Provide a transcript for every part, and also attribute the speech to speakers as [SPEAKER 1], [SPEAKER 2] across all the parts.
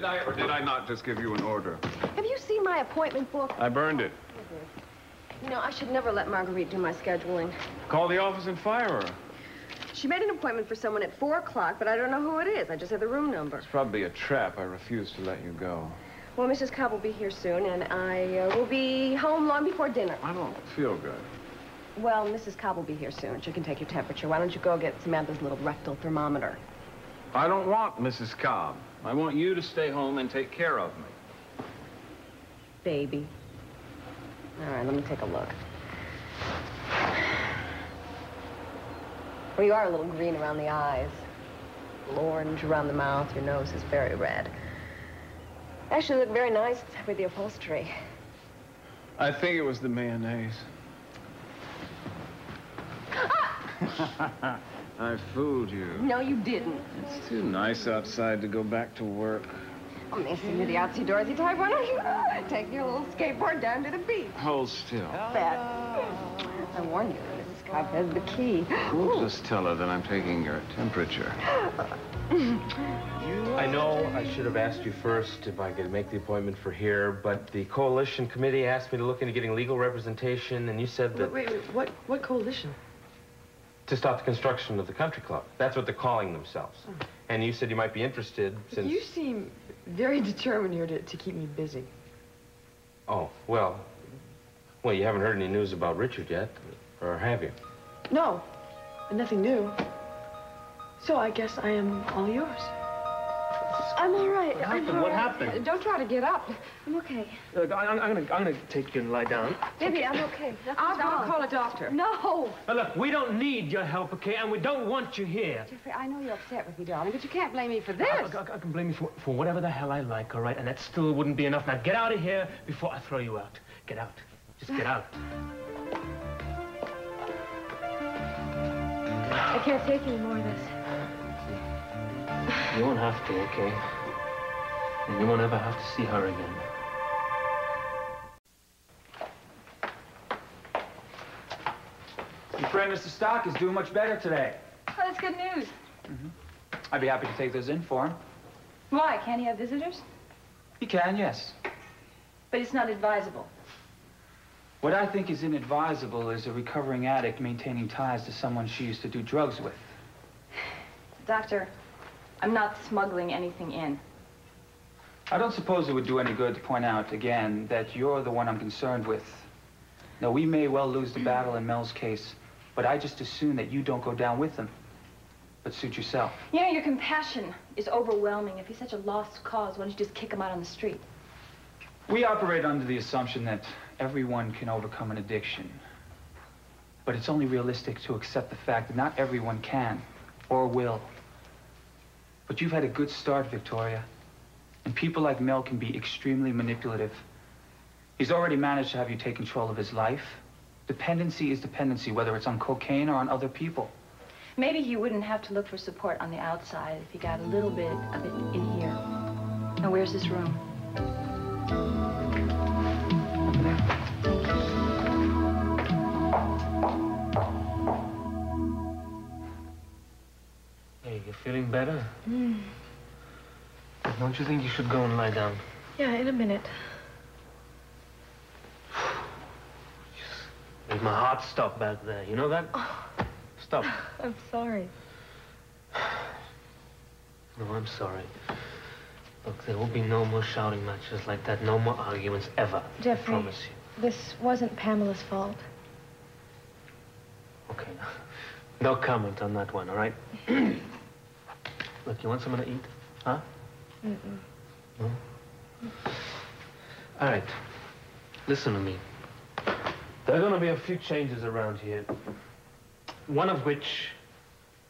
[SPEAKER 1] Did I or did I not just give you an order?
[SPEAKER 2] Have you seen my appointment book?
[SPEAKER 1] I burned it.
[SPEAKER 2] You know, I should never let Marguerite do my scheduling.
[SPEAKER 1] Call the office and fire her.
[SPEAKER 2] She made an appointment for someone at 4 o'clock, but I don't know who it is. I just have the room number.
[SPEAKER 1] It's probably a trap. I refuse to let you go.
[SPEAKER 2] Well, Mrs. Cobb will be here soon, and I will be home long before dinner.
[SPEAKER 1] I don't feel good.
[SPEAKER 2] Well, Mrs. Cobb will be here soon. She can take your temperature. Why don't you go get Samantha's little rectal thermometer?
[SPEAKER 1] I don't want Mrs. Cobb. I want you to stay home and take care of me.
[SPEAKER 2] Baby. All right, let me take a look. Well, you are a little green around the eyes. A little orange around the mouth. Your nose is very red. Actually, you look very nice with the upholstery.
[SPEAKER 1] I think it was the mayonnaise.
[SPEAKER 2] Ah!
[SPEAKER 1] I fooled you.
[SPEAKER 2] No, you didn't.
[SPEAKER 1] It's too nice outside to go back to work.
[SPEAKER 2] Oh, Mason, you're the outsy-doorsy type. Why don't you take your little skateboard down to the beach?
[SPEAKER 1] Hold still.
[SPEAKER 2] Bet. I warned you, Mrs. Cobb has the key.
[SPEAKER 1] We'll just tell her that I'm taking your temperature.
[SPEAKER 3] I know I should have asked you first if I could make the appointment for here, but the coalition committee asked me to look into getting legal representation, and you said that...
[SPEAKER 4] Wait, what coalition?
[SPEAKER 3] To stop the construction of the country club. That's what they're calling themselves. Oh. And you said you might be interested since...
[SPEAKER 4] You seem very determined here to keep me busy.
[SPEAKER 3] Oh, well, you haven't heard any news about Richard yet, or have you?
[SPEAKER 4] No, nothing new. So I guess I am all yours.
[SPEAKER 2] I'm all right.
[SPEAKER 5] What happened?
[SPEAKER 2] Don't try to get up. I'm okay.
[SPEAKER 5] Look, I'm gonna take you and lie down.
[SPEAKER 2] Baby, I'm okay.
[SPEAKER 4] I'll call a doctor.
[SPEAKER 2] No.
[SPEAKER 5] Now, look, we don't need your help, okay? And we don't want you here.
[SPEAKER 2] Jeffrey, I know you're upset with me, darling, but you can't blame me for this.
[SPEAKER 5] I can blame you for whatever the hell I like, all right? And that still wouldn't be enough. Now, get out of here before I throw you out. Get out. Just get out.
[SPEAKER 2] I can't take any more of this.
[SPEAKER 5] You won't have to, okay? And you won't ever have to see her again.
[SPEAKER 6] Your friend, Mr. Stock, is doing much better today.
[SPEAKER 7] Oh, that's good news.
[SPEAKER 6] I'd be happy to take those in for him.
[SPEAKER 7] Why? Can't he have visitors?
[SPEAKER 6] He can, yes.
[SPEAKER 7] But it's not advisable.
[SPEAKER 6] What I think is inadvisable is a recovering addict maintaining ties to someone she used to do drugs with.
[SPEAKER 7] Doctor, I'm not smuggling anything in.
[SPEAKER 6] I don't suppose it would do any good to point out again that you're the one I'm concerned with. Now, we may well lose the battle in Mel's case, but I just assume that you don't go down with them, but suit yourself.
[SPEAKER 7] You know, your compassion is overwhelming. If he's such a lost cause, why don't you just kick him out on the street?
[SPEAKER 6] We operate under the assumption that everyone can overcome an addiction. But it's only realistic to accept the fact that not everyone can or will. But you've had a good start, Victoria. And people like Mel can be extremely manipulative. He's already managed to have you take control of his life. Dependency is dependency, whether it's on cocaine or on other people.
[SPEAKER 7] Maybe he wouldn't have to look for support on the outside if he got a little bit of it in here. Now, where's this room? Over there.
[SPEAKER 5] Hey, you feeling better? Don't you think you should go and lie down?
[SPEAKER 4] Yeah, in a minute.
[SPEAKER 5] Just made my heart stop back there. You know that?
[SPEAKER 4] Oh.
[SPEAKER 5] Stop.
[SPEAKER 4] I'm sorry.
[SPEAKER 5] No, I'm sorry. Look, there will be no more shouting matches like that. No more arguments ever.
[SPEAKER 4] Jeffrey,
[SPEAKER 5] I promise you.
[SPEAKER 4] This wasn't Pamela's fault.
[SPEAKER 5] Okay, no comment on that one, all right? Look, you want something to eat? Huh? No? All right. Listen to me. There are going to be a few changes around here. One of which,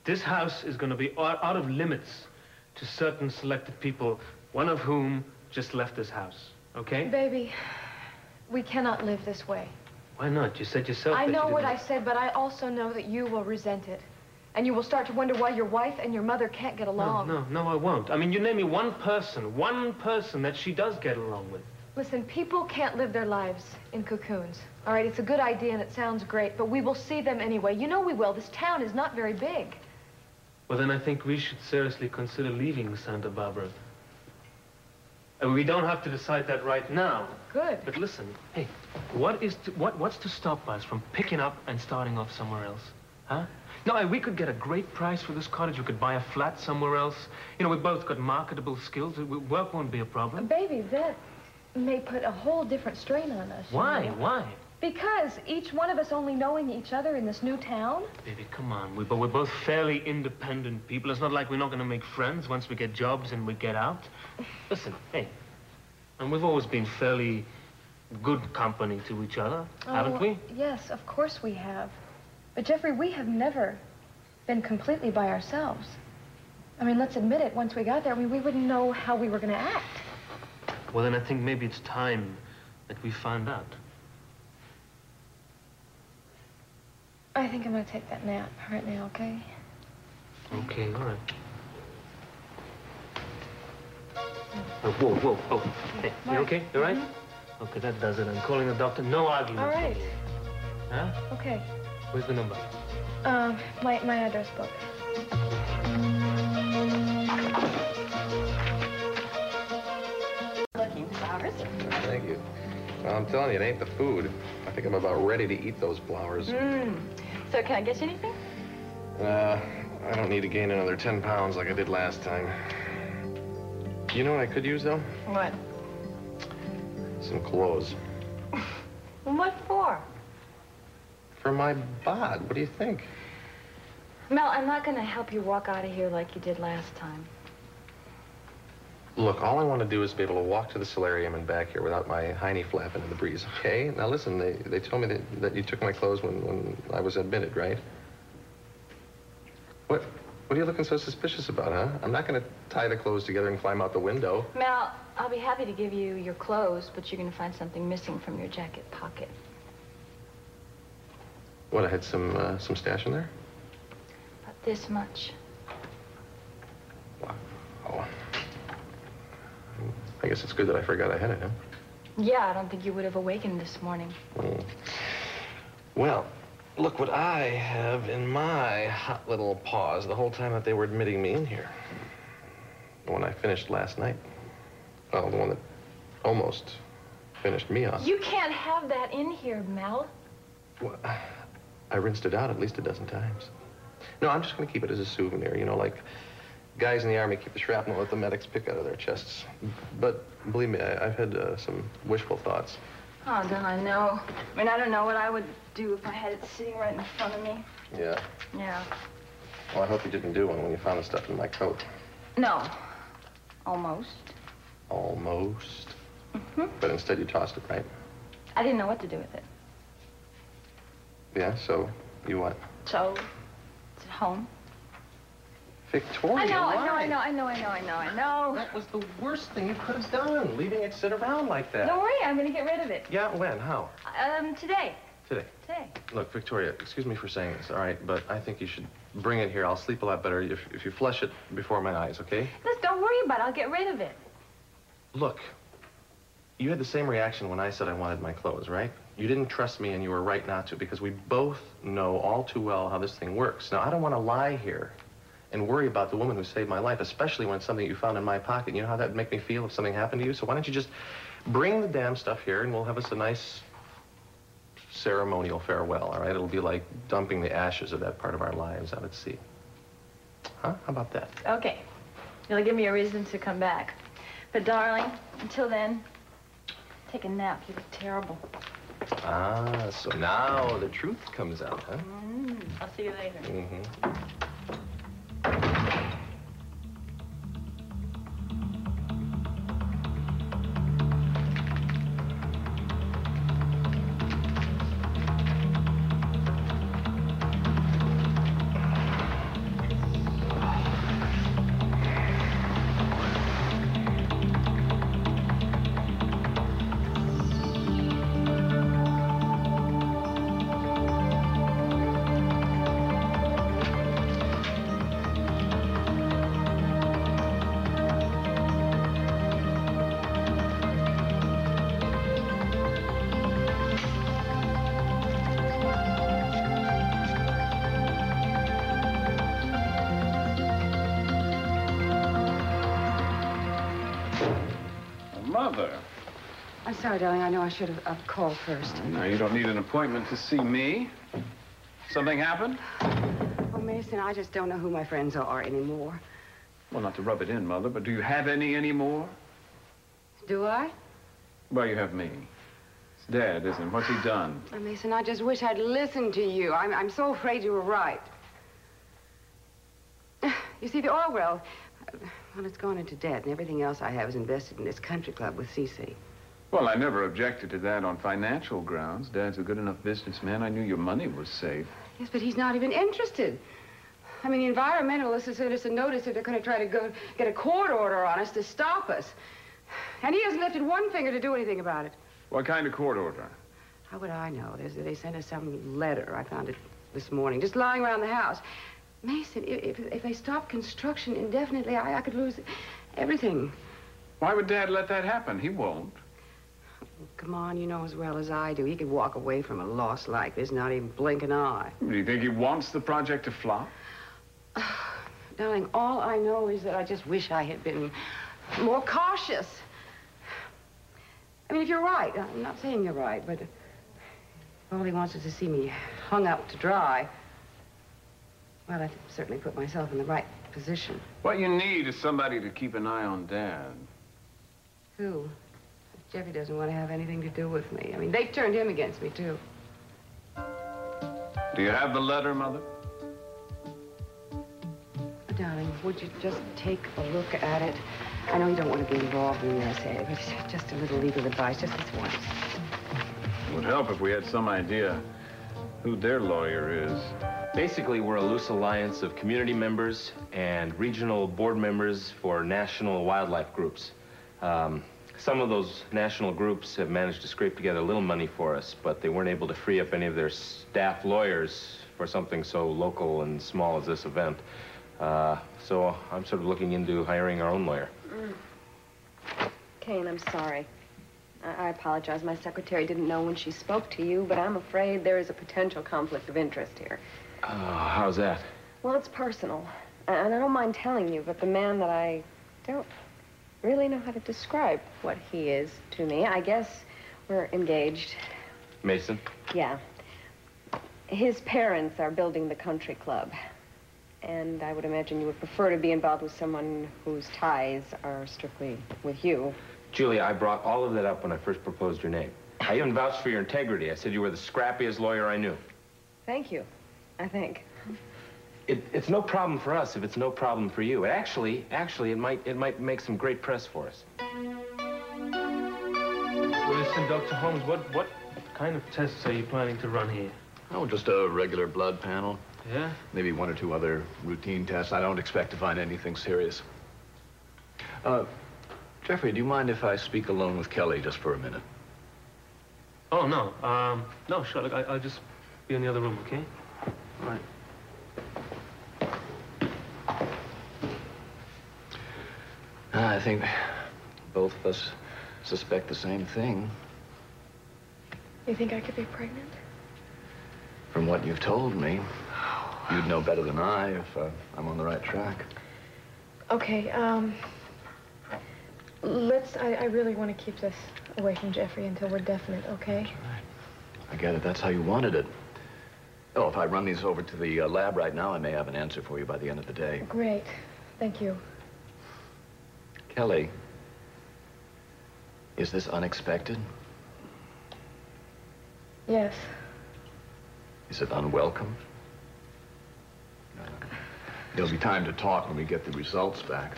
[SPEAKER 5] this house is going to be out of limits to certain selected people, one of whom just left this house, okay?
[SPEAKER 4] Baby, we cannot live this way.
[SPEAKER 5] Why not? You said yourself
[SPEAKER 4] I
[SPEAKER 5] that
[SPEAKER 4] know
[SPEAKER 5] you
[SPEAKER 4] what
[SPEAKER 5] didn't...
[SPEAKER 4] I said, but I also know that you will resent it. And you will start to wonder why your wife and your mother can't get along.
[SPEAKER 5] No, I won't. I mean, you name me one person that she does get along with.
[SPEAKER 4] Listen, people can't live their lives in cocoons. All right, it's a good idea and it sounds great, but we will see them anyway. You know we will. This town is not very big.
[SPEAKER 5] Well, then I think we should seriously consider leaving Santa Barbara. We don't have to decide that right now.
[SPEAKER 4] Good.
[SPEAKER 5] But listen, hey, what's to stop us from picking up and starting off somewhere else? Huh? No, we could get a great price for this cottage. We could buy a flat somewhere else. You know, we've both got marketable skills. Work won't be a problem.
[SPEAKER 4] Baby, that may put a whole different strain on us.
[SPEAKER 5] Why?
[SPEAKER 4] You know?
[SPEAKER 5] Why?
[SPEAKER 4] Because each one of us only knowing each other in this new town.
[SPEAKER 5] Baby, come on. We're both fairly independent people. It's not like we're not going to make friends once we get jobs and we get out. Listen, hey, and we've always been fairly good company to each other, haven't we?
[SPEAKER 4] Yes, of course we have. But, Jeffrey, we have never been completely by ourselves. I mean, let's admit it, once we got there, we wouldn't know how we were going to act.
[SPEAKER 5] Well, then I think maybe it's time that we find out.
[SPEAKER 4] I think I'm going to take that nap right now, okay?
[SPEAKER 5] Okay, all right. Oh, whoa. Oh, hey, you okay? You all right? Okay, that does it. I'm calling the doctor. No arguments.
[SPEAKER 4] All right.
[SPEAKER 5] Huh?
[SPEAKER 4] Okay.
[SPEAKER 5] Where's the number?
[SPEAKER 4] My address book.
[SPEAKER 7] Looking flowers.
[SPEAKER 8] Thank you. Well, I'm telling you, it ain't the food. I think I'm about ready to eat those flowers.
[SPEAKER 7] So can I get you anything?
[SPEAKER 8] I don't need to gain another 10 pounds like I did last time. You know what I could use, though?
[SPEAKER 7] What?
[SPEAKER 8] Some clothes.
[SPEAKER 7] What for?
[SPEAKER 8] For my bod. What do you think?
[SPEAKER 7] Mel, I'm not going to help you walk out of here like you did last time.
[SPEAKER 8] Look, all I want to do is be able to walk to the solarium and back here without my hiney flapping in the breeze, okay? Now, listen, they told me that you took my clothes when I was admitted, right? What are you looking so suspicious about, huh? I'm not going to tie the clothes together and climb out the window.
[SPEAKER 7] Mel, I'll be happy to give you your clothes, but you're going to find something missing from your jacket pocket.
[SPEAKER 8] What, I had some stash in there?
[SPEAKER 7] About this much.
[SPEAKER 8] Wow. Oh. I guess it's good that I forgot I had it, huh?
[SPEAKER 7] Yeah, I don't think you would have awakened this morning.
[SPEAKER 8] Well, look what I have in my hot little paws the whole time that they were admitting me in here. The one I finished last night. Well, the one that almost finished me off.
[SPEAKER 7] You can't have that in here, Mel.
[SPEAKER 8] Well, I rinsed it out at least a dozen times. No, I'm just going to keep it as a souvenir, you know, like guys in the Army keep the shrapnel that the medics pick out of their chests. But believe me, I've had some wishful thoughts.
[SPEAKER 7] Oh, don't I know? I mean, I don't know what I would do if I had it sitting right in front of me.
[SPEAKER 8] Yeah?
[SPEAKER 7] Yeah.
[SPEAKER 8] Well, I hope you didn't do one when you found the stuff in my coat.
[SPEAKER 7] No. Almost.
[SPEAKER 8] Almost? Mm-hmm. But instead you tossed it, right?
[SPEAKER 7] I didn't know what to do with it.
[SPEAKER 8] Yeah, so you what?
[SPEAKER 7] So, it's at home.
[SPEAKER 8] Victoria,
[SPEAKER 7] I know.
[SPEAKER 8] That was the worst thing you could have done, leaving it sit around like that.
[SPEAKER 7] Don't worry, I'm going to get rid of it.
[SPEAKER 8] Yeah, when? How?
[SPEAKER 7] Today.
[SPEAKER 8] Today?
[SPEAKER 7] Today.
[SPEAKER 8] Look, Victoria, excuse me for saying this, all right? But I think you should bring it here. I'll sleep a lot better if you flush it before my eyes, okay?
[SPEAKER 7] Just don't worry about it. I'll get rid of it.
[SPEAKER 8] Look, you had the same reaction when I said I wanted my clothes, right? You didn't trust me, and you were right not to, because we both know all too well how this thing works. Now, I don't want to lie here and worry about the woman who saved my life, especially when it's something you found in my pocket. You know how that would make me feel if something happened to you? So why don't you just bring the damn stuff here, and we'll have us a nice ceremonial farewell, all right? It'll be like dumping the ashes of that part of our lives out at sea. Huh? How about that?
[SPEAKER 7] Okay. It'll give me a reason to come back. But, darling, until then, take a nap. You look terrible.
[SPEAKER 8] Ah, so now the truth comes out, huh?
[SPEAKER 7] I'll see you later.
[SPEAKER 8] Mm-hmm.
[SPEAKER 1] Mother.
[SPEAKER 9] I'm sorry, darling. I know I should have called first.
[SPEAKER 1] No, you don't need an appointment to see me. Something happened?
[SPEAKER 9] Oh, Mason, I just don't know who my friends are anymore.
[SPEAKER 1] Well, not to rub it in, Mother, but do you have any anymore?
[SPEAKER 9] Do I?
[SPEAKER 1] Well, you have me. It's Dad, isn't it? What's he done?
[SPEAKER 9] Oh, Mason, I just wish I'd listened to you. I'm so afraid you were right. You see, the oil well, well, it's gone into debt, and everything else I have is invested in this country club with Cece.
[SPEAKER 1] Well, I never objected to that on financial grounds. Dad's a good enough businessman. I knew your money was safe.
[SPEAKER 9] Yes, but he's not even interested. I mean, the environmentalists have sent us a notice that they're going to try to go get a court order on us to stop us. And he hasn't lifted one finger to do anything about it.
[SPEAKER 1] What kind of court order?
[SPEAKER 9] How would I know? They sent us some letter. I found it this morning, just lying around the house. Mason, if they stop construction indefinitely, I could lose everything.
[SPEAKER 1] Why would Dad let that happen? He won't.
[SPEAKER 9] Come on, you know as well as I do. He could walk away from a loss like this, not even blink an eye.
[SPEAKER 1] Do you think he wants the project to flop?
[SPEAKER 9] Darling, all I know is that I just wish I had been more cautious. I mean, if you're right, I'm not saying you're right, but if all he wants is to see me hung out to dry, well, I'd certainly put myself in the right position.
[SPEAKER 1] What you need is somebody to keep an eye on Dad.
[SPEAKER 9] Who? Jeffrey doesn't want to have anything to do with me. I mean, they've turned him against me, too.
[SPEAKER 1] Do you have the letter, Mother?
[SPEAKER 9] Darling, would you just take a look at it? I know you don't want to be involved in this, but just a little legal advice, just this once.
[SPEAKER 1] It would help if we had some idea who their lawyer is.
[SPEAKER 3] Basically, we're a loose alliance of community members and regional board members for national wildlife groups. Some of those national groups have managed to scrape together a little money for us, but they weren't able to free up any of their staff lawyers for something so local and small as this event. So I'm sort of looking into hiring our own lawyer.
[SPEAKER 2] Kane, I'm sorry. I apologize. My secretary didn't know when she spoke to you, but I'm afraid there is a potential conflict of interest here.
[SPEAKER 3] How's that?
[SPEAKER 2] Well, it's personal. And I don't mind telling you, but the man that I don't really know how to describe what he is to me. I guess we're engaged.
[SPEAKER 3] Meyson?
[SPEAKER 2] Yeah. His parents are building the country club. And I would imagine you would prefer to be involved with someone whose ties are strictly with you.
[SPEAKER 3] Julie, I brought all of that up when I first proposed your name. I even vouched for your integrity. I said you were the scrappiest lawyer I knew.
[SPEAKER 2] Thank you, I think.
[SPEAKER 3] It's no problem for us if it's no problem for you. Actually, it might make some great press for us.
[SPEAKER 5] Well, listen, Dr. Holmes, what kind of tests are you planning to run here?
[SPEAKER 10] Oh, just a regular blood panel.
[SPEAKER 5] Yeah?
[SPEAKER 10] Maybe one or two other routine tests. I don't expect to find anything serious. Jeffrey, do you mind if I speak alone with Kelly just for a minute?
[SPEAKER 5] Oh, no. No, sure. Look, I'll just be in the other room, okay?
[SPEAKER 10] All right. I think both of us suspect the same thing.
[SPEAKER 4] You think I could be pregnant?
[SPEAKER 10] From what you've told me, you'd know better than I if I'm on the right track.
[SPEAKER 4] Okay, I really want to keep this away from Jeffrey until we're definite, okay?
[SPEAKER 10] That's right. I get it. That's how you wanted it. Oh, if I run these over to the lab right now, I may have an answer for you by the end of the day.
[SPEAKER 4] Great. Thank you.
[SPEAKER 10] Kelly, is this unexpected?
[SPEAKER 4] Yes.
[SPEAKER 10] Is it unwelcome? There'll be time to talk when we get the results back.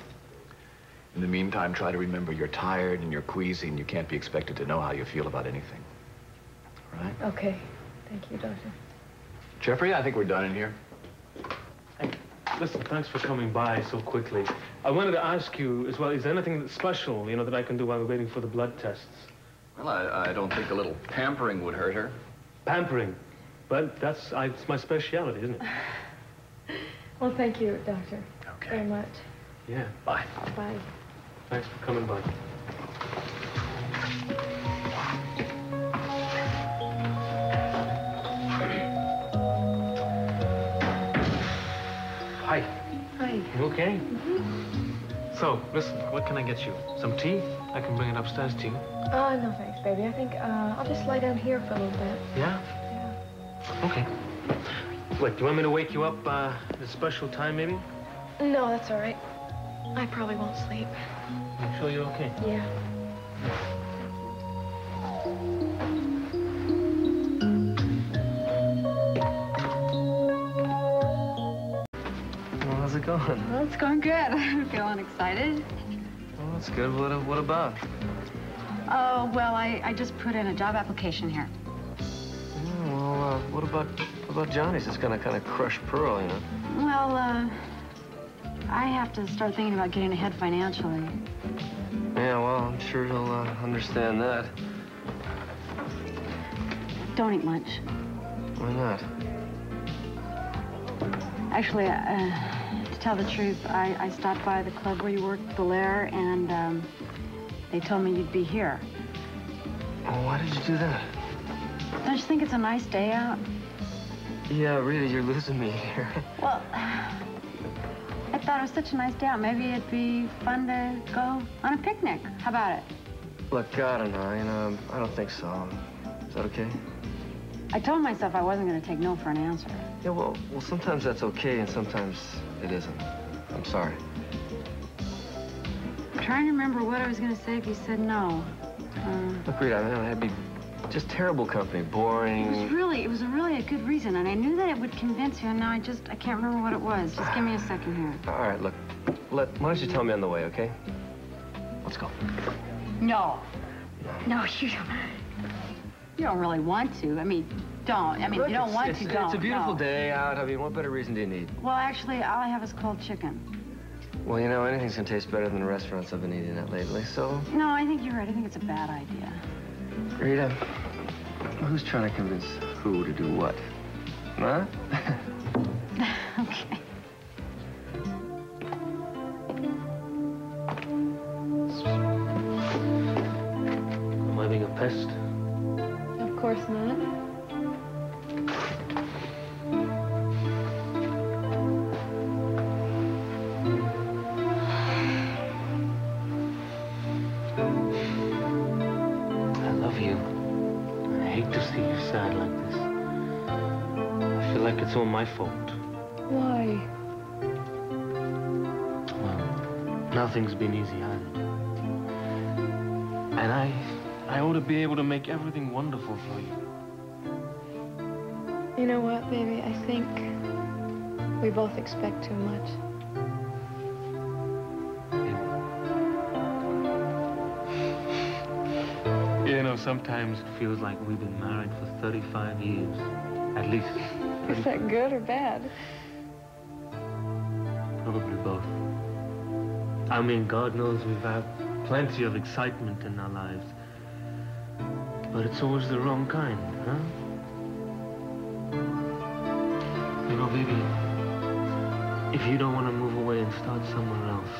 [SPEAKER 10] In the meantime, try to remember you're tired and you're queasy and you can't be expected to know how you feel about anything. All right?
[SPEAKER 4] Okay. Thank you, Doctor.
[SPEAKER 10] Jeffrey, I think we're done in here.
[SPEAKER 5] Hey, listen, thanks for coming by so quickly. I wanted to ask you as well, is there anything that's special, you know, that I can do while we're waiting for the blood tests?
[SPEAKER 10] Well, I don't think a little pampering would hurt her.
[SPEAKER 5] Pampering? But it's my specialty, isn't it?
[SPEAKER 4] Well, thank you, Doctor.
[SPEAKER 10] Okay.
[SPEAKER 4] Very much.
[SPEAKER 5] Yeah.
[SPEAKER 10] Bye.
[SPEAKER 4] Bye.
[SPEAKER 5] Thanks for coming by.
[SPEAKER 3] Hi.
[SPEAKER 4] Hi.
[SPEAKER 5] You okay? So, listen, what can I get you? Some tea? I can bring it upstairs to you.
[SPEAKER 4] No thanks, baby. I think, I'll just lie down here for a little bit.
[SPEAKER 5] Yeah?
[SPEAKER 4] Yeah.
[SPEAKER 5] Okay. What, do you want me to wake you up, at a special time, maybe?
[SPEAKER 4] No, that's all right. I probably won't sleep.
[SPEAKER 5] You sure you're okay?
[SPEAKER 4] Yeah.
[SPEAKER 11] Well, how's it going?
[SPEAKER 9] Well, it's going good. I'm feeling excited.
[SPEAKER 11] Well, that's good. What about?
[SPEAKER 9] Oh, well, I just put in a job application here.
[SPEAKER 11] Oh, well, what about Johnny's? It's gonna kind of crush Pearl, you know?
[SPEAKER 9] Well, I have to start thinking about getting ahead financially.
[SPEAKER 11] Yeah, well, I'm sure he'll understand that.
[SPEAKER 9] Don't eat lunch.
[SPEAKER 11] Why not?
[SPEAKER 9] Actually, to tell the truth, I stopped by the club where you worked, the Lair, and they told me you'd be here.
[SPEAKER 11] Oh, why did you do that?
[SPEAKER 9] Don't you think it's a nice day out?
[SPEAKER 11] Yeah, Rita, you're losing me here.
[SPEAKER 9] Well, I thought it was such a nice day out. Maybe it'd be fun to go on a picnic. How about it?
[SPEAKER 11] Look, I don't know, you know, I don't think so. Is that okay?
[SPEAKER 9] I told myself I wasn't going to take no for an answer.
[SPEAKER 11] Yeah, well, sometimes that's okay, and sometimes it isn't. I'm sorry.
[SPEAKER 9] I'm trying to remember what I was going to say if you said no.
[SPEAKER 11] Look, Rita, I mean, it'd be just terrible company, boring.
[SPEAKER 9] It was really a good reason, and I knew that it would convince you, and now I can't remember what it was. Just give me a second here.
[SPEAKER 11] All right, look, why don't you tell me on the way, okay? Let's go.
[SPEAKER 9] No. No, you don't really want to. I mean, don't. I mean,
[SPEAKER 11] Look,
[SPEAKER 9] you don't want to, don't.
[SPEAKER 11] It's a beautiful day out. I mean, what better reason do you need?
[SPEAKER 9] Well, actually, all I have is cold chicken.
[SPEAKER 11] Well, you know, anything's gonna taste better than the restaurants I've been eating at lately, so...
[SPEAKER 9] No, I think you're right. I think it's a bad idea.
[SPEAKER 11] Rita, who's trying to convince who to do what? Huh?
[SPEAKER 9] Okay.
[SPEAKER 5] Am I being a pest?
[SPEAKER 4] Of course not.
[SPEAKER 5] Sad like this. I feel like it's all my fault.
[SPEAKER 4] Why?
[SPEAKER 5] Well, nothing's been easy either. And I ought to be able to make everything wonderful for you.
[SPEAKER 4] You know what, baby? I think we both expect too much.
[SPEAKER 5] You know, sometimes it feels like we've been married for 35 years, at least.
[SPEAKER 4] Is that good or bad?
[SPEAKER 5] Probably both. I mean, God knows we've had plenty of excitement in our lives. But it's always the wrong kind, huh? You know, baby, if you don't want to move away and start somewhere else,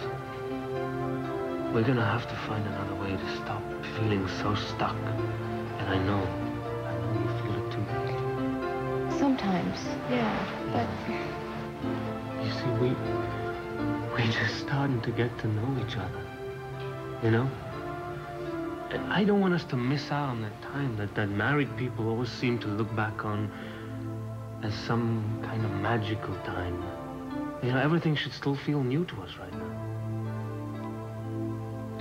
[SPEAKER 5] we're gonna have to find another way to stop feeling so stuck. And I know you feel it too.
[SPEAKER 4] Sometimes, yeah, but...
[SPEAKER 5] You see, we're just starting to get to know each other, you know? And I don't want us to miss out on that time that married people always seem to look back on as some kind of magical time. You know, everything should still feel new to us right now.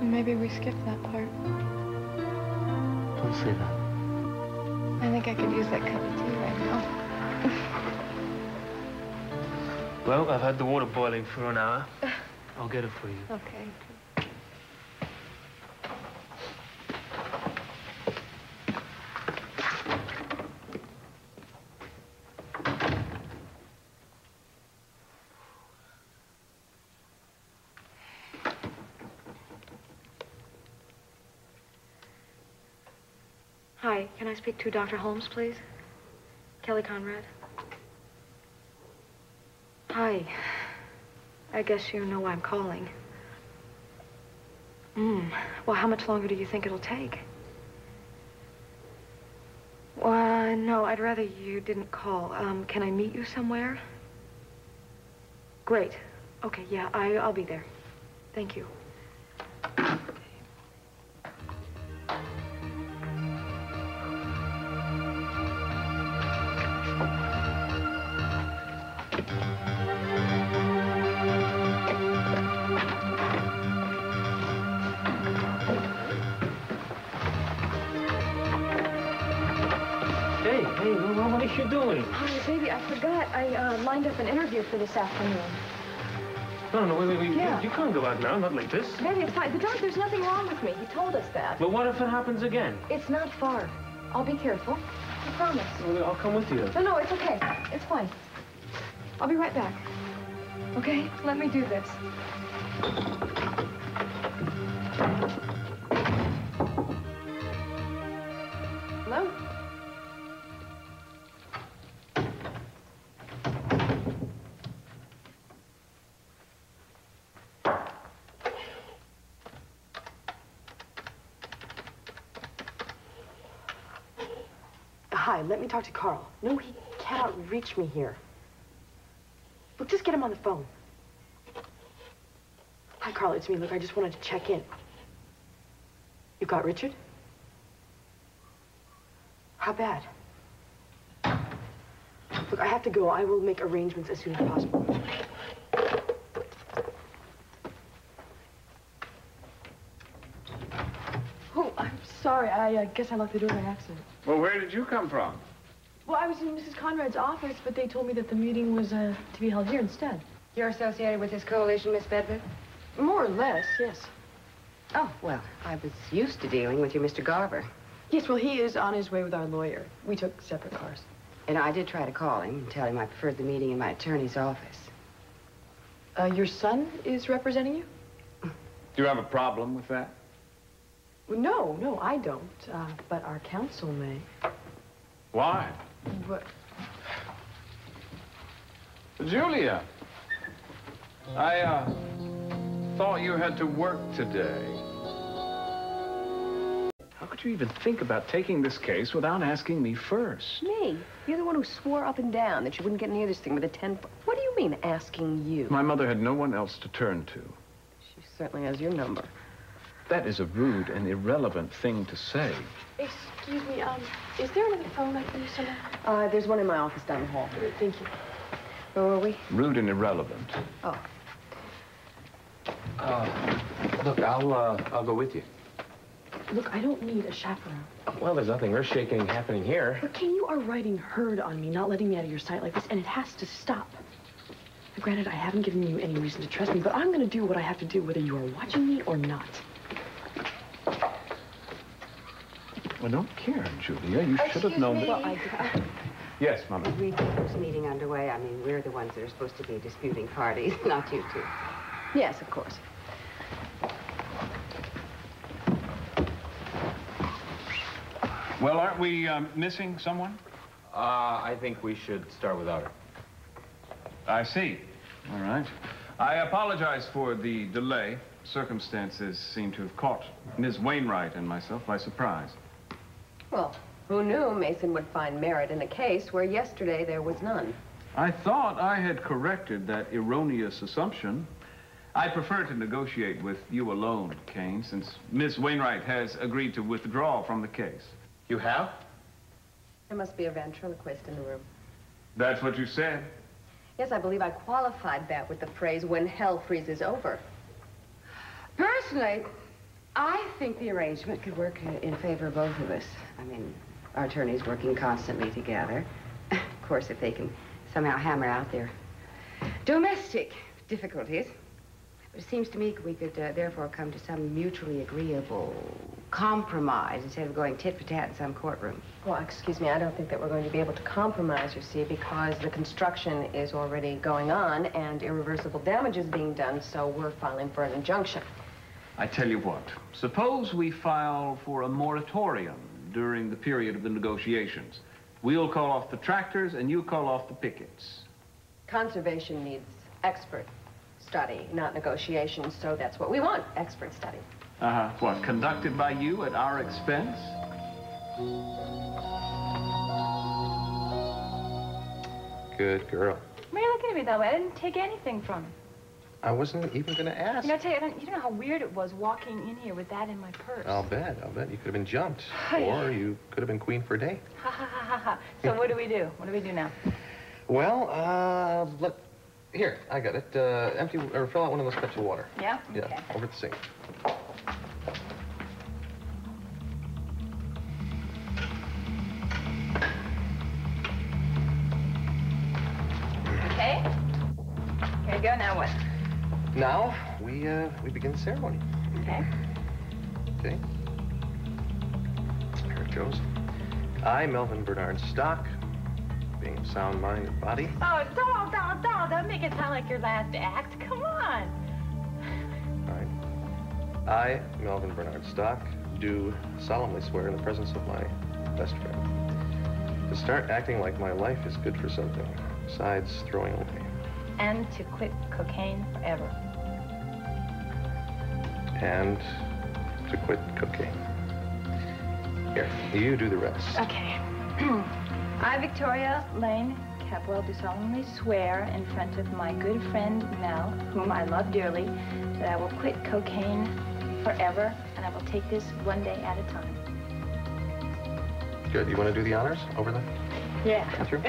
[SPEAKER 4] Maybe we skipped that part.
[SPEAKER 5] Don't say that.
[SPEAKER 4] I think I could use that cup of tea right now.
[SPEAKER 5] Well, I've had the water boiling for an hour. I'll get it for you.
[SPEAKER 4] Okay.
[SPEAKER 12] Hi, can I speak to Dr. Holmes, please? Kelly Conrad. Hi. I guess you know why I'm calling. Well, how much longer do you think it'll take? Well, no, I'd rather you didn't call. Can I meet you somewhere? Great. Okay, yeah, I'll be there. Thank you.
[SPEAKER 5] What are you doing?
[SPEAKER 4] Oh, baby, I forgot. I lined up an interview for this afternoon.
[SPEAKER 5] No, wait.
[SPEAKER 4] Yeah.
[SPEAKER 5] You can't go out now, not like this.
[SPEAKER 4] Baby, it's fine. There's nothing wrong with me. He told us that.
[SPEAKER 5] But what if it happens again?
[SPEAKER 4] It's not far. I'll be careful. I promise.
[SPEAKER 5] Well, I'll come with you.
[SPEAKER 4] No, it's okay. It's fine. I'll be right back. Okay? Let me do this. Hello?
[SPEAKER 12] Hi, let me talk to Carl. No, he cannot reach me here. Look, just get him on the phone. Hi, Carl, it's me. Look, I just wanted to check in. You got Richard? How bad? Look, I have to go. I will make arrangements as soon as possible. Oh, I'm sorry. I guess I locked the door by accident.
[SPEAKER 1] Well, where did you come from?
[SPEAKER 12] Well, I was in Mrs. Conrad's office, but they told me that the meeting was to be held here instead.
[SPEAKER 9] You're associated with this coalition, Miss Bedford?
[SPEAKER 12] More or less, yes.
[SPEAKER 9] Oh, well, I was used to dealing with your Mr. Garber.
[SPEAKER 12] Yes, well, he is on his way with our lawyer. We took separate cars.
[SPEAKER 9] And I did try to call him and tell him I preferred the meeting in my attorney's office.
[SPEAKER 12] Your son is representing you?
[SPEAKER 1] Do you have a problem with that?
[SPEAKER 12] Well, no, I don't. But our counsel may.
[SPEAKER 1] Why?
[SPEAKER 12] But...
[SPEAKER 1] Julia, I thought you had to work today. How could you even think about taking this case without asking me first?
[SPEAKER 2] Me? You're the one who swore up and down that you wouldn't get near this thing with a 10... What do you mean, asking you?
[SPEAKER 1] My mother had no one else to turn to.
[SPEAKER 2] She certainly has your number.
[SPEAKER 1] That is a rude and irrelevant thing to say.
[SPEAKER 12] Excuse me, is there another phone I can use somewhere?
[SPEAKER 2] There's one in my office down the hall.
[SPEAKER 12] Thank you.
[SPEAKER 2] Where were we?
[SPEAKER 1] Rude and irrelevant.
[SPEAKER 2] Oh.
[SPEAKER 3] Look, I'll go with you.
[SPEAKER 12] Look, I don't need a chaperone.
[SPEAKER 3] Well, there's nothing earth-shaking happening here.
[SPEAKER 12] But Kane, you are riding herd on me, not letting me out of your sight like this, and it has to stop. Now, granted, I haven't given you any reason to trust me, but I'm going to do what I have to do, whether you are watching me or not.
[SPEAKER 1] Well, don't care, Julia. You should have known that.
[SPEAKER 9] Well,
[SPEAKER 1] Yes, Mama.
[SPEAKER 9] we keep this meeting underway. I mean, we're the ones that are supposed to be disputing parties, not you two.
[SPEAKER 2] Yes, of course.
[SPEAKER 1] Well, aren't we missing someone?
[SPEAKER 3] I think we should start without her.
[SPEAKER 1] I see. All right. I apologize for the delay. Circumstances seem to have caught Ms. Wainwright and myself by surprise.
[SPEAKER 2] Well, who knew Meyson would find merit in a case where yesterday there was none?
[SPEAKER 1] I thought I had corrected that erroneous assumption. I prefer to negotiate with you alone, Kane, since Miss Wainwright has agreed to withdraw from the case.
[SPEAKER 3] You have?
[SPEAKER 2] There must be a ventriloquist in the room.
[SPEAKER 1] That's what you said.
[SPEAKER 2] Yes, I believe I qualified that with the phrase, when hell freezes over.
[SPEAKER 9] Personally, I think the arrangement could work in favor of both of us. I mean, our attorneys working constantly together. Of course, if they can somehow hammer out their domestic difficulties. But it seems to me we could therefore come to some mutually agreeable compromise instead of going tit for tat in some courtroom.
[SPEAKER 2] Well, excuse me, I don't think that we're going to be able to compromise, you see, because the construction is already going on and irreversible damage is being done, so we're filing for an injunction.
[SPEAKER 1] I tell you what, suppose we file for a moratorium during the period of the negotiations. We'll call off the tractors and you call off the pickets.
[SPEAKER 2] Conservation needs expert study, not negotiation, so that's what we want, expert study.
[SPEAKER 1] What, conducted by you at our expense?
[SPEAKER 3] Good girl.
[SPEAKER 7] Why are you looking at me that way? I didn't take anything from him.
[SPEAKER 8] I wasn't even going to ask.
[SPEAKER 7] You know, I tell you, you don't know how weird it was walking in here with that in my purse.
[SPEAKER 8] I'll bet. You could have been jumped. Or you could have been queen for a day.
[SPEAKER 7] Ha, ha, ha, ha, ha. So what do we do? What do we do now?
[SPEAKER 8] Well, here, I got it. Empty, or fill out one of those cups of water.
[SPEAKER 7] Yeah?
[SPEAKER 8] Yeah,
[SPEAKER 7] okay.
[SPEAKER 8] over at the sink.
[SPEAKER 7] Okay. Here you go, now what?
[SPEAKER 8] Now, we begin the ceremony.
[SPEAKER 7] Okay.
[SPEAKER 8] Okay. Here it goes. I, Melvin Bernard Stock, being of sound mind and body.
[SPEAKER 7] Oh, don't make it sound like your last act. Come on.
[SPEAKER 8] All right. I, Melvin Bernard Stock, do solemnly swear in the presence of my best friend to start acting like my life is good for something besides throwing away.
[SPEAKER 7] And to quit cocaine forever.
[SPEAKER 8] And to quit cocaine. Here, you do the rest.
[SPEAKER 7] Okay. I, Victoria Lane Capwell, do solemnly swear in front of my good friend Mel, whom I love dearly, that I will quit cocaine forever, and I will take this one day at a time.
[SPEAKER 8] Good. You want to do the honors over there?
[SPEAKER 7] Yeah.
[SPEAKER 8] Bathroom?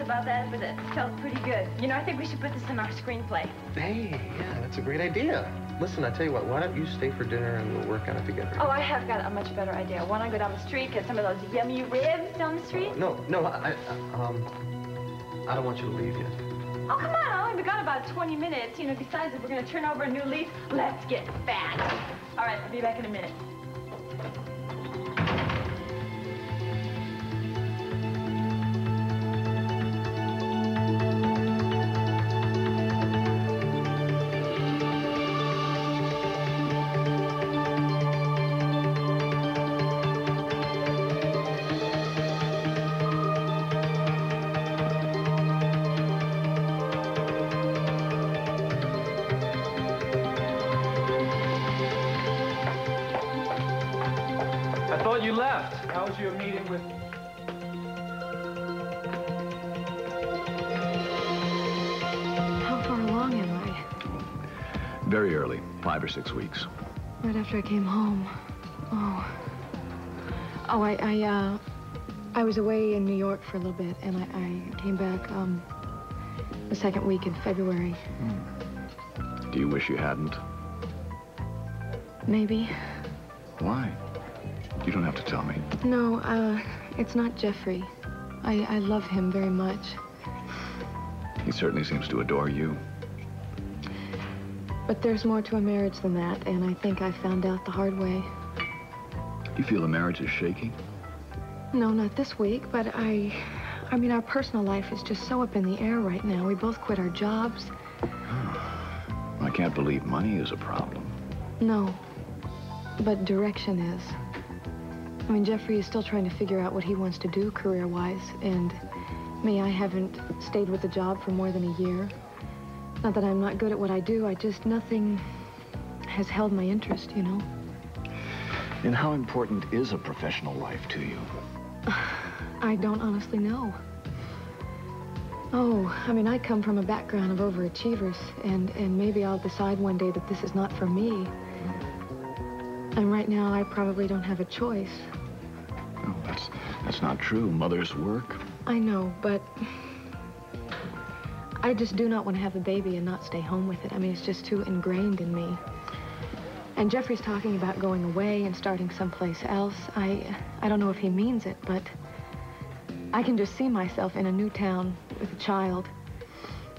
[SPEAKER 7] About that, but it felt pretty good. You know, I think we should put this in our screenplay.
[SPEAKER 8] Hey, yeah, that's a great idea. Listen, I tell you what, why don't you stay for dinner and we'll work on it together?
[SPEAKER 7] Oh, I have got a much better idea. Why don't I go down the street, get some of those yummy ribs down the street?
[SPEAKER 8] No, I don't want you to leave yet.
[SPEAKER 7] Oh, come on, I'll only be gone about 20 minutes. You know, besides, if we're going to turn over a new leaf, let's get fat. All right, I'll be back in a minute.
[SPEAKER 6] You left. How was your meeting with...
[SPEAKER 4] How far along am I?
[SPEAKER 10] Very early, 5 or 6 weeks.
[SPEAKER 4] Right after I came home. I was away in New York for a little bit, and I came back, the second week in February.
[SPEAKER 10] Do you wish you hadn't?
[SPEAKER 4] Maybe.
[SPEAKER 10] Why? You don't have to tell me.
[SPEAKER 4] No, it's not Jeffrey. I love him very much.
[SPEAKER 10] He certainly seems to adore you.
[SPEAKER 4] But there's more to a marriage than that, and I think I found out the hard way.
[SPEAKER 10] You feel the marriage is shaky?
[SPEAKER 4] No, not this week, but I mean, our personal life is just so up in the air right now. We both quit our jobs.
[SPEAKER 10] I can't believe money is a problem.
[SPEAKER 4] No, but direction is. I mean, Jeffrey is still trying to figure out what he wants to do career-wise, and me, I haven't stayed with the job for more than a year. Not that I'm not good at what I do, nothing has held my interest, you know?
[SPEAKER 10] And how important is a professional life to you?
[SPEAKER 4] I don't honestly know. Oh, I mean, I come from a background of overachievers, and maybe I'll decide one day that this is not for me. And right now, I probably don't have a choice.
[SPEAKER 10] No, that's not true. Mothers work.
[SPEAKER 4] I know, but I just do not want to have a baby and not stay home with it. I mean, it's just too ingrained in me. And Jeffrey's talking about going away and starting someplace else. I don't know if he means it, but I can just see myself in a new town with a child,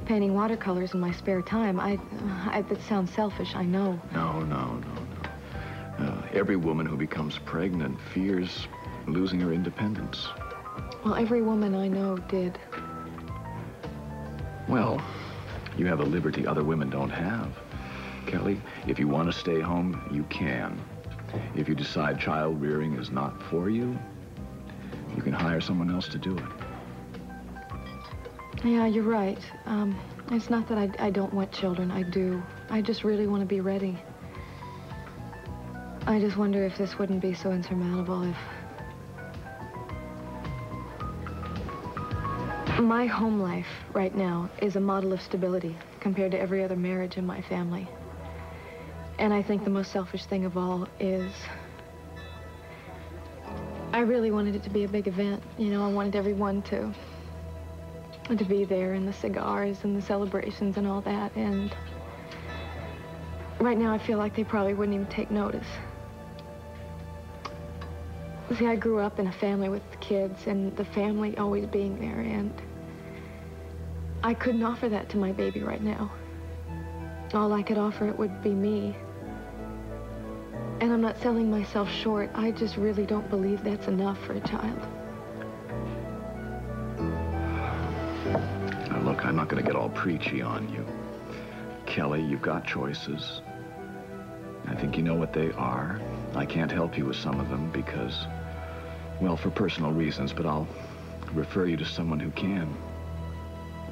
[SPEAKER 4] painting watercolors in my spare time. That sounds selfish, I know.
[SPEAKER 10] No. Every woman who becomes pregnant fears losing her independence.
[SPEAKER 4] Well, every woman I know did.
[SPEAKER 10] Well, you have a liberty other women don't have. Kelly, if you want to stay home, you can. If you decide child rearing is not for you, you can hire someone else to do it.
[SPEAKER 4] Yeah, you're right. It's not that I don't want children. I do. I just really want to be ready. I just wonder if this wouldn't be so insurmountable if... My home life right now is a model of stability compared to every other marriage in my family. And I think the most selfish thing of all is I really wanted it to be a big event. You know, I wanted everyone to be there, and the cigars and the celebrations and all that. And right now I feel like they probably wouldn't even take notice. See, I grew up in a family with kids and the family always being there, and I couldn't offer that to my baby right now. All I could offer it would be me. And I'm not selling myself short. I just really don't believe that's enough for a child.
[SPEAKER 10] Now, look, I'm not going to get all preachy on you. Kelly, you've got choices. I think you know what they are. I can't help you with some of them because, well, for personal reasons, but I'll refer you to someone who can.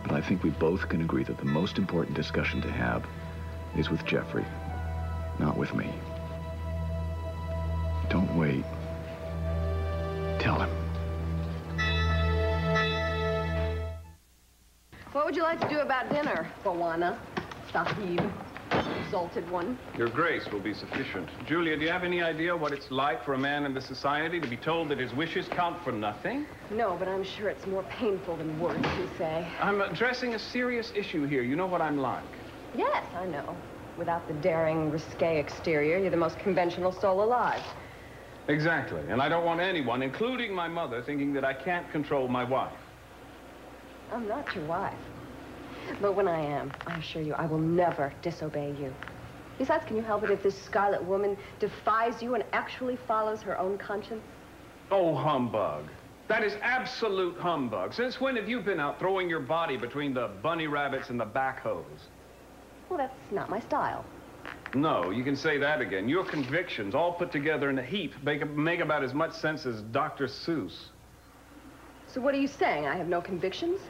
[SPEAKER 10] But I think we both can agree that the most important discussion to have is with Jeffrey, not with me. Don't wait. Tell him.
[SPEAKER 2] What would you like to do about dinner, Gowana? Sahib, exalted one.
[SPEAKER 1] Your grace will be sufficient. Julia, do you have any idea what it's like for a man in this society to be told that his wishes count for nothing?
[SPEAKER 2] No, but I'm sure it's more painful than words, you say.
[SPEAKER 1] I'm addressing a serious issue here. You know what I'm like.
[SPEAKER 2] Yes, I know. Without the daring, risque exterior, you're the most conventional soul alive.
[SPEAKER 1] Exactly. And I don't want anyone, including my mother, thinking that I can't control my wife.
[SPEAKER 2] I'm not your wife. But when I am, I assure you, I will never disobey you. Besides, can you help it if this scarlet woman defies you and actually follows her own conscience?
[SPEAKER 1] Oh, humbug. That is absolute humbug. Since when have you been out throwing your body between the bunny rabbits and the backhoes?
[SPEAKER 2] Well, that's not my style.
[SPEAKER 1] No, you can say that again. Your convictions, all put together in a heap, make about as much sense as Dr. Seuss.
[SPEAKER 2] So what are you saying? I have no convictions?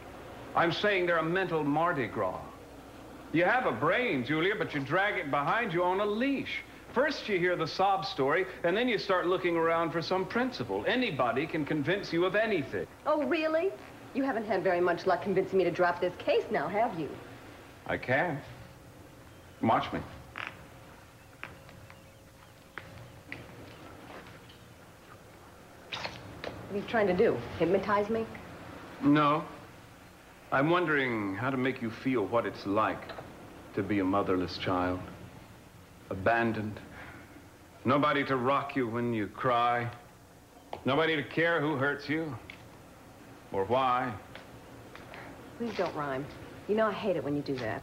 [SPEAKER 1] I'm saying they're a mental Mardi Gras. You have a brain, Julia, but you drag it behind you on a leash. First you hear the sob story, and then you start looking around for some principle. Anybody can convince you of anything.
[SPEAKER 2] Oh, really? You haven't had very much luck convincing me to drop this case now, have you?
[SPEAKER 1] I can. Watch me.
[SPEAKER 2] What are you trying to do? Hypnotize me?
[SPEAKER 1] No. I'm wondering how to make you feel what it's like to be a motherless child. Abandoned. Nobody to rock you when you cry. Nobody to care who hurts you. Or why.
[SPEAKER 2] Please don't rhyme. You know I hate it when you do that.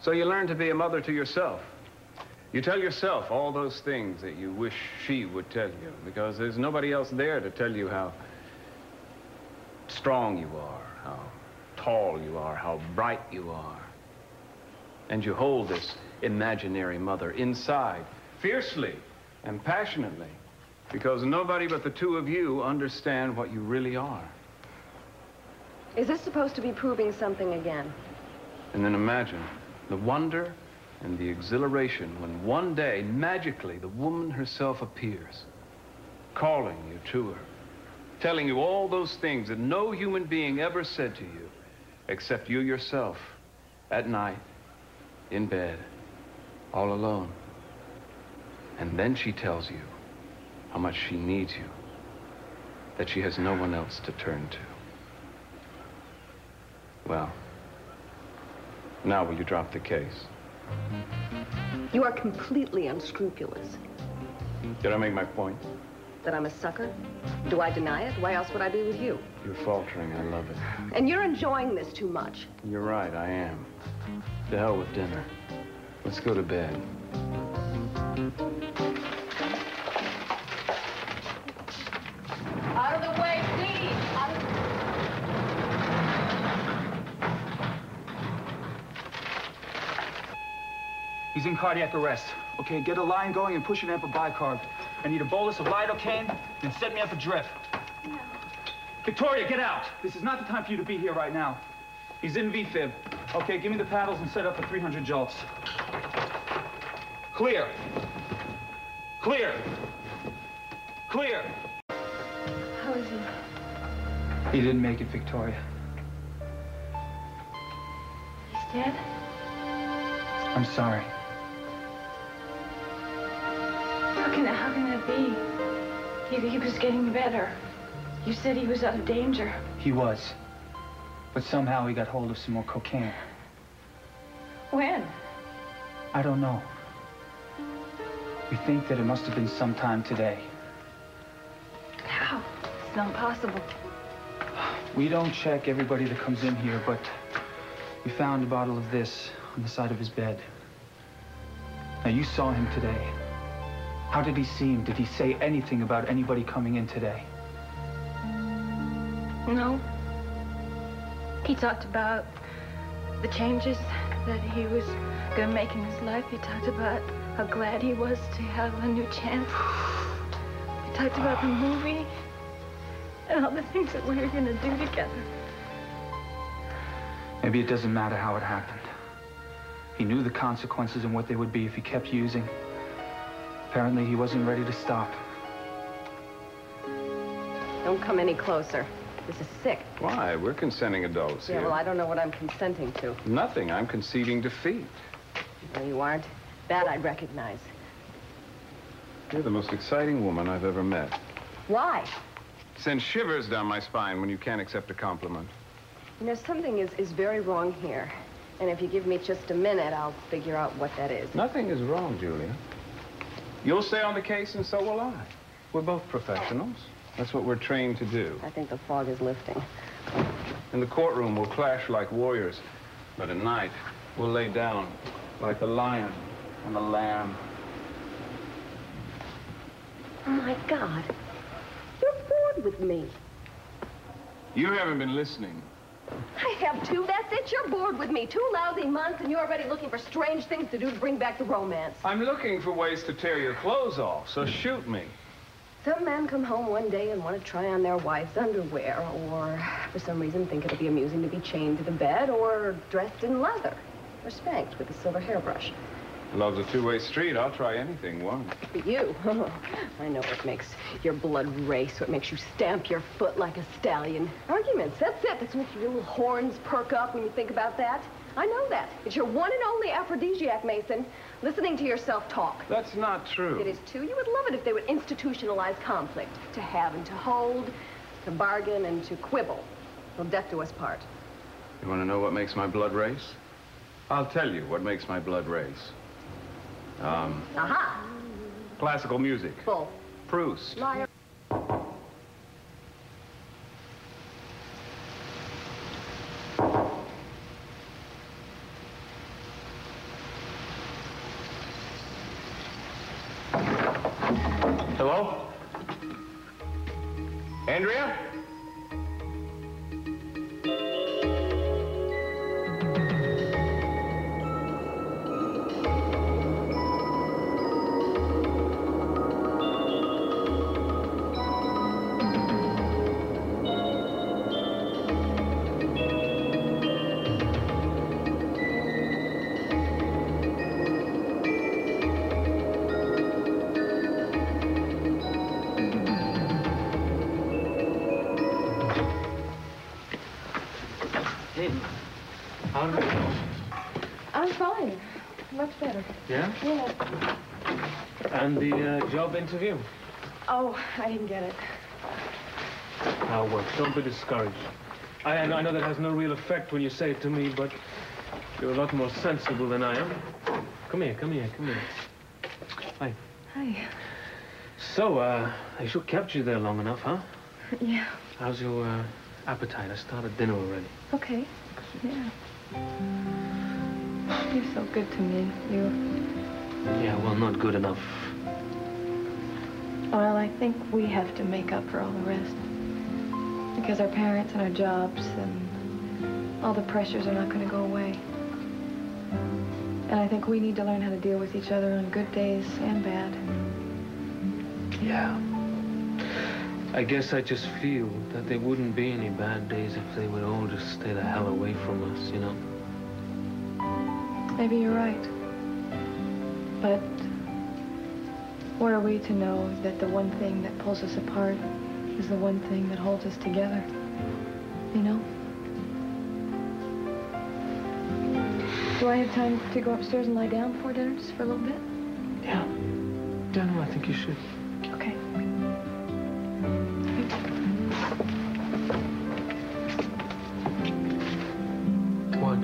[SPEAKER 1] So you learn to be a mother to yourself. You tell yourself all those things that you wish she would tell you, because there's nobody else there to tell you how strong you are, how tall you are, how bright you are. And you hold this imaginary mother inside, fiercely and passionately, because nobody but the two of you understand what you really are.
[SPEAKER 2] Is this supposed to be proving something again?
[SPEAKER 1] And then imagine the wonder and the exhilaration when one day, magically, the woman herself appears, calling you to her, telling you all those things that no human being ever said to you, except you yourself, at night, in bed, all alone. And then she tells you how much she needs you, that she has no one else to turn to. Well, now will you drop the case?
[SPEAKER 2] You are completely unscrupulous.
[SPEAKER 1] Did I make my point?
[SPEAKER 2] That I'm a sucker? Do I deny it? Why else would I be with you?
[SPEAKER 1] You're faltering. I love it.
[SPEAKER 2] And you're enjoying this too much.
[SPEAKER 1] You're right, I am. To hell with dinner. Let's go to bed.
[SPEAKER 2] Out of the way, please! Out of...
[SPEAKER 6] He's in cardiac arrest. Okay, get a line going and push an amp of bicarb. I need a bolus of lidocaine, and set me up a drip. No. Victoria, get out! This is not the time for you to be here right now. He's in VFib. Okay, give me the paddles and set up for 300 jolts. Clear. Clear! Clear!
[SPEAKER 7] How is he?
[SPEAKER 6] He didn't make it, Victoria.
[SPEAKER 7] He's dead?
[SPEAKER 6] I'm sorry.
[SPEAKER 7] How can that be? He was getting better. You said he was out of danger.
[SPEAKER 6] He was. But somehow he got hold of some more cocaine.
[SPEAKER 7] When?
[SPEAKER 6] I don't know. We think that it must have been sometime today.
[SPEAKER 7] How? It's not possible.
[SPEAKER 6] We don't check everybody that comes in here, but we found a bottle of this on the side of his bed. Now, you saw him today. How did he seem? Did he say anything about anybody coming in today?
[SPEAKER 7] No. He talked about the changes that he was going to make in his life. He talked about how glad he was to have a new chance. He talked about the movie and all the things that we were going to do together.
[SPEAKER 6] Maybe it doesn't matter how it happened. He knew the consequences and what they would be if he kept using. Apparently, he wasn't ready to stop.
[SPEAKER 2] Don't come any closer. This is sick.
[SPEAKER 1] Why? We're consenting adults here.
[SPEAKER 2] Yeah, well, I don't know what I'm consenting to.
[SPEAKER 1] Nothing. I'm conceding defeat.
[SPEAKER 2] No, you aren't. That I'd recognize.
[SPEAKER 1] You're the most exciting woman I've ever met.
[SPEAKER 2] Why?
[SPEAKER 1] Sends shivers down my spine when you can't accept a compliment.
[SPEAKER 2] You know, something is very wrong here. And if you give me just a minute, I'll figure out what that is.
[SPEAKER 1] Nothing is wrong, Julia. You'll stay on the case, and so will I. We're both professionals. That's what we're trained to do.
[SPEAKER 2] I think the fog is lifting.
[SPEAKER 1] In the courtroom, we'll clash like warriors. But at night, we'll lay down like the lion and the lamb.
[SPEAKER 2] Oh, my God. You're bored with me.
[SPEAKER 1] You haven't been listening.
[SPEAKER 2] I have too. That's it. You're bored with me. 2 lousy months, and you're already looking for strange things to do to bring back the romance.
[SPEAKER 1] I'm looking for ways to tear your clothes off, so shoot me.
[SPEAKER 2] Some men come home one day and want to try on their wife's underwear, or for some reason think it'll be amusing to be chained to the bed, or dressed in leather, or spanked with a silver hairbrush.
[SPEAKER 1] Love's a two-way street. I'll try anything once.
[SPEAKER 2] But you, I know what makes your blood race, what makes you stamp your foot like a stallion. Arguments, that's it. That's what your little horns perk up when you think about that. I know that. It's your one and only aphrodisiac, Meyson. Listening to yourself talk.
[SPEAKER 1] That's not true.
[SPEAKER 2] It is too. You would love it if they would institutionalize conflict. To have and to hold, to bargain and to quibble. Till death do us part.
[SPEAKER 1] You want to know what makes my blood race? I'll tell you what makes my blood race.
[SPEAKER 2] Aha!
[SPEAKER 1] Classical music.
[SPEAKER 2] Bull.
[SPEAKER 1] Proust.
[SPEAKER 2] Liar.
[SPEAKER 1] Hello? Andrea?
[SPEAKER 4] I'm fine. Much better.
[SPEAKER 5] Yeah?
[SPEAKER 4] Yeah.
[SPEAKER 5] And the job interview?
[SPEAKER 4] Oh, I didn't get it.
[SPEAKER 5] Now, well, don't be discouraged. I know that has no real effect when you say it to me, but you're a lot more sensible than I am. Come here, come here, come here. Hi.
[SPEAKER 4] Hi.
[SPEAKER 5] So, they sure kept you there long enough, huh?
[SPEAKER 4] Yeah.
[SPEAKER 5] How's your appetite? I started dinner already.
[SPEAKER 4] Okay. Yeah. You're so good to me.
[SPEAKER 5] Yeah, well, not good enough.
[SPEAKER 4] Well, I think we have to make up for all the rest. Because our parents and our jobs and all the pressures are not going to go away. And I think we need to learn how to deal with each other on good days and bad.
[SPEAKER 5] Yeah. I guess I just feel that there wouldn't be any bad days if they would all just stay the hell away from us, you know?
[SPEAKER 4] Maybe you're right. But Or are we to know that the one thing that pulls us apart is the one thing that holds us together? You know? Do I have time to go upstairs and lie down before dinner just for a little bit?
[SPEAKER 5] Yeah. Yeah, no, I think you should.
[SPEAKER 4] Okay.
[SPEAKER 5] What?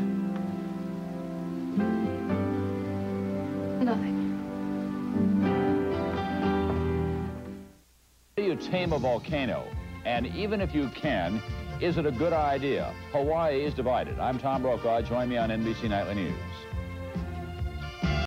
[SPEAKER 4] Nothing.
[SPEAKER 13] You tame a volcano, and even if you can, is it a good idea? Hawaii is divided. I'm Tom Brokaw. Join me on NBC Nightly News.